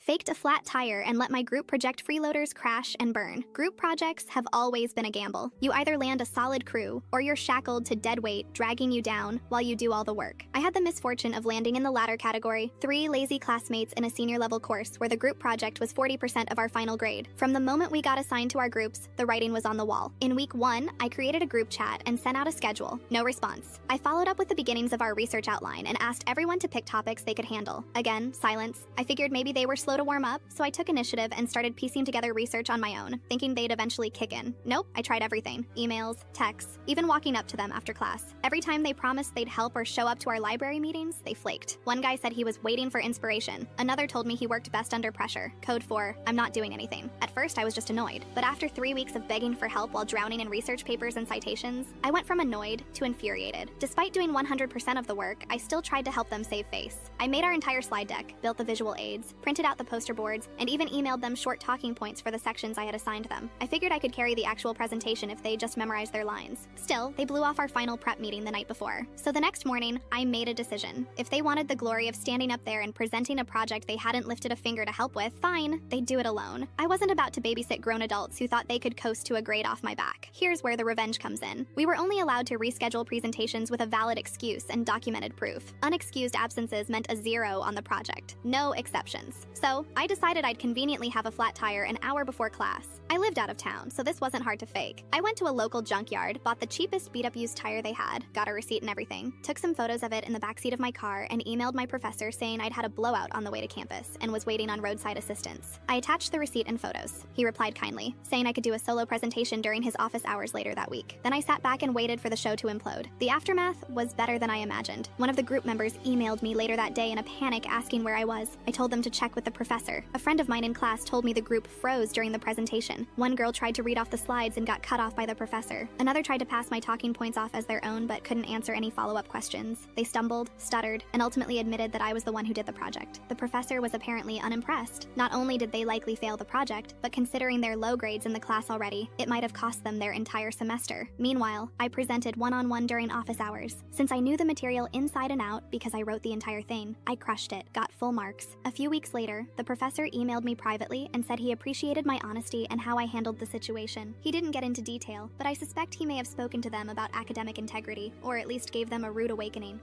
faked a flat tire, and let my group project freeloaders crash and burn. Group projects have always been a gamble. You either land a solid crew, or you're shackled to dead weight, dragging you down while you do all the work. I had the misfortune of landing in the latter category, 3 lazy classmates in a senior level course where the group project was 40% of our final grade. From the moment we got assigned to our groups, the writing was on the wall. In week 1, I created a group chat and sent out a schedule. No response. I followed up with the beginnings of our research outline and asked everyone to pick topics they could handle. Again, silence. I figured maybe they were slow to warm up, so I took initiative and started piecing together research on my own, thinking they'd eventually kick in. Nope, I tried everything. Emails, texts, even walking up to them after class. Every time they promised they'd help or show up to our library meetings, they flaked. One guy said he was waiting for inspiration. Another told me he worked best under pressure. Code for, I'm not doing anything. At first, I was just annoyed. But after 3 weeks of begging for help while drowning in research papers and citations, I went from annoyed to infuriated. Despite doing 100% of the work, I still tried to help them save face. I made our entire slide deck, built the visual aids, printed out the poster boards, and even emailed them short talking points for the sections I had assigned them. I figured I could carry the actual presentation if they just memorized their lines. Still, they blew off our final prep meeting the night before. So the next morning, I made a decision. If they wanted the glory of standing up there and presenting a project they hadn't lifted a finger to help with, fine, they'd do it alone. I wasn't about to babysit grown adults who thought they could coast to a grade off my back. Here's where the revenge comes in. We were only allowed to reschedule presentations with a valid excuse and documented proof. Unexcused absences meant a 0 on the project. No exceptions. So, I decided I'd conveniently have a flat tire an hour before class. I lived out of town, so this wasn't hard to fake. I went to a local junkyard, bought the cheapest beat-up used tire they had, got a receipt and everything, took some photos of it in the backseat of my car, and emailed my professor saying I'd had a blowout on the way to campus and was waiting on roadside assistance. I attached the receipt and photos. He replied kindly, saying I could do a solo presentation during his office hours later that week. Then I sat back and waited for the show to implode. The aftermath was better than I imagined. One of the group members emailed me later that day in a panic asking where I was. I told them to check with the professor. A friend of mine in class told me the group froze during the presentation. One girl tried to read off the slides and got cut off by the professor. Another tried to pass my talking points off as their own but couldn't answer any follow-up questions. They stumbled, stuttered, and ultimately admitted that I was the one who did the project. The professor was apparently unimpressed. Not only did they likely fail the project, but considering their low grades in the class already, it might have cost them their entire semester. Meanwhile, I presented one-on-one during office hours. Since I knew the material inside and out because I wrote the entire thing, I crushed it, got full marks. A few weeks later, the professor emailed me privately and said he appreciated my honesty and how I handled the situation. He didn't get into detail, but I suspect he may have spoken to them about academic integrity, or at least gave them a rude awakening.